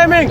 Timing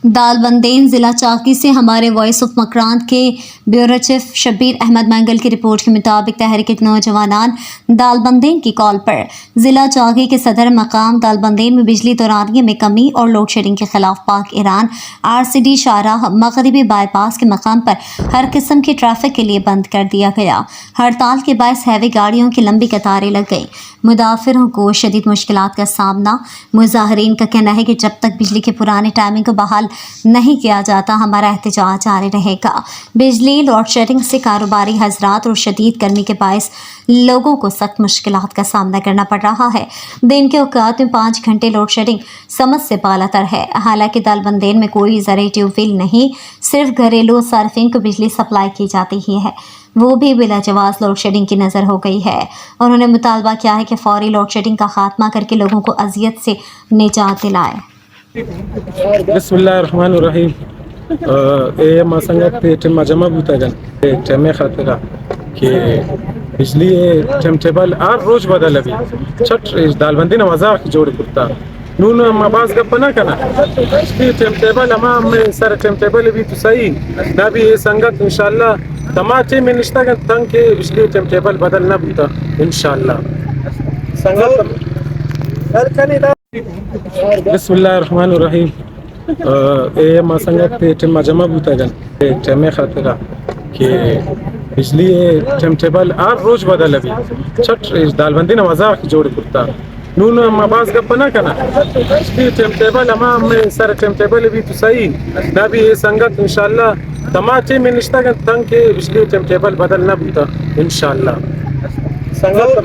दालबंदेन जिला चाकी से हमारे वॉइस ऑफ मकरान के ब्यूरो चीफ शब्बीर अहमद मंगल की रिपोर्ट के मुताबिक तहरीक नौजवानान दालबंदेन की कॉल पर जिला चाकी के सदर मकाम दालबंदेन में बिजली दौरानिये में कमी और लोड शेडिंग के खिलाफ पाक ईरान RCD शाहराह मगरबी बाईपास के मकाम पर हर किस्म की ट्रैफिक के लिए बंद कर दिया गया। हड़ताल के बायस हैवी गाड़ियों की लंबी कतारें लग गई। मुदाफिरों को शदीद मुश्किलात का सामना। मुजाहरीन का कहना है कि जब तक बिजली के पुराने टाइमिंग को बहाल नहीं किया जाता हमारा एहतजाज जारी रहेगा। बिजली लोड शेडिंग से कारोबारी हजरात और शदीद गर्मी के बायस लोगों को सख्त मुश्किलात का सामना करना पड़ रहा है। दिन के औकात में 5 घंटे लोड शेडिंग समझ से बालातर है। हालांकि दालबंदेन में कोई ज़राई ट्यूबवेल नहीं, सिर्फ घरेलू सर्फिंग को बिजली सप्लाई की जाती ही है, वो भी बिला जवाज लोड शेडिंग की नज़र हो गई है। उन्होंने मुतालबा किया है कि फौरी लोड शेडिंग का खात्मा करके लोगों को अजियत से निजात दिलाए। बिस्मिल्लाहिर्रहमानिर्रहीम। ए मासंगत टेम जमा बुतागन टेमे खातिरा कि बिजली टेम टेबल हर रोज बदल भी छठ दालबंदी नवाजा जोड़ कुत्ता नून मबाज गपना कना टेम टेबल में सर टेम टेबल भी तो सही ना भी ये संगत इंशाल्लाह तमाचे में निश्तागन तंग के बिजली टेम टेबल बदल ना बुता इंशाल्लाह संगत बिस्मिल्लाहिर्रहमानिर्रहीम। ए मासंगत टेम जमा बुतागन टेमे खातिरा कि बिजली टेम टेबल हर रोज बदल भी छठ दालबंदी नवाजा जोड़ कुत्ता नून मबाज गपना कना टेम टेबल में सर टेम टेबल भी तो सही ना भी ये संगत इंशाल्लाह तमाचे में निश्तागन तंग के बिजली टेम टेबल बदल ना बुता इंशाल्लाह संगत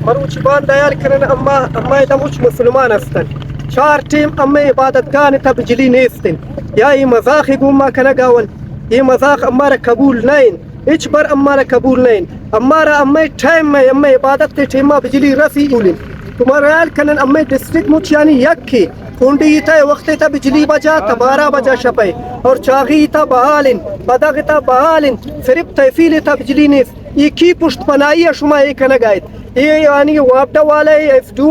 मरुच बांधायार करन अम्मा दमुच मुसलमान अस्तन 4 टीम अम्मा इबादत गान था बिजली नेस्तन या ये मजाक गुम्मा कना गावन ये मजाक अम्मारा कबूल नहीं इच पर अम्मारा कबूल नहीं अम्मारा अम्मा टाइम में अम्मा इबादत के टीमा बिजली रसी उलिन तुम्हारा यार करन अम्मा डिस्ट्रिक्ट मुच यानी यक्की कुंडी था वक्त था बिजली बजा 12 बजा शपे और चागी था बहालिन बदग था बहालिन सिर्फ तहफील था बिजली नेस ये की पुष्ट पनाई शुमा एक नगायत ये यानी वापटा वाले FDO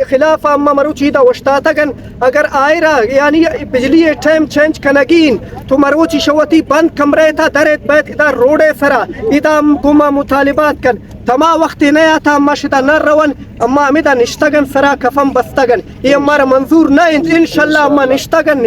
खिलाफ अम्मा मरुचीदा वश्तातगन अगर आयरा यानी बिजली टाइम चेंज कनगीन तो मरुची शवती बंद कमरे था दरेत बैत इधर रोडे सरा इधर गुमा मुतालिबात कन तमा वक्त नया था अम्मा शिदा नर रवन अम्मा अमिदा निश्तगन सरा कफम बस्तगन ये हमारा मंजूर नहीं इंशाल्लाह अम्मा निश्तगन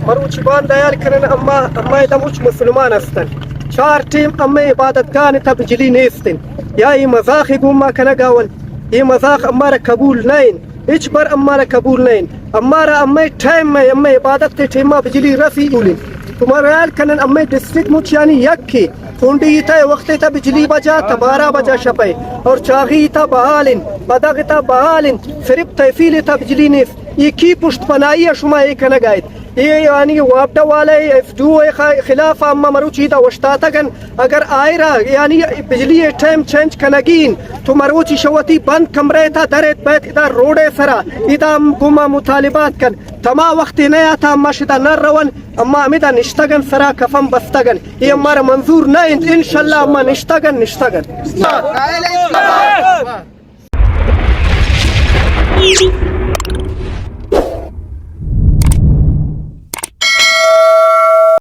मरुच बांधायार करन अम्मा दमुच मुसलमान अस्तन 4 टीम अम्मा इबादत गान था बिजली नेस्तन या ये मजाक गुम्मा कना गावन ये मजाक अम्मारा कबूल नहीं इच पर अम्मारा कबूल नहीं अम्मारा अम्मा टाइम में अम्मा इबादत के टीमा बिजली रसी उलिन तुम्हारा यार करन अम्मा डिस्ट्रिक्ट मुच यानी यक्की कुंडी था वक्त था बिजली बजा 12 बजा शपे और चागी था बहालिन बदग था बहालिन सिर्फ तहफील था बिजली नेस ये की पुष्ट पनाई शुमा एक नगायत ये यानी वापटा वाले FDO खिलाफ अम्मा मरुचीदा वश्तातगन अगर आयरा यानी बिजली टाइम चेंज कनगीन तो मरुची शवती बंद कमरे था दरेत बैत इधर रोडे सरा इधर गुमा मुतालिबात कन तमा वक्त नया था अम्मा शिदा नर रवन अम्मा अमिदा निश्तगन सरा कफम बस्तगन ये हमारा मंजूर नहीं इंशाल्लाह अम्मा निश्तगन Easy.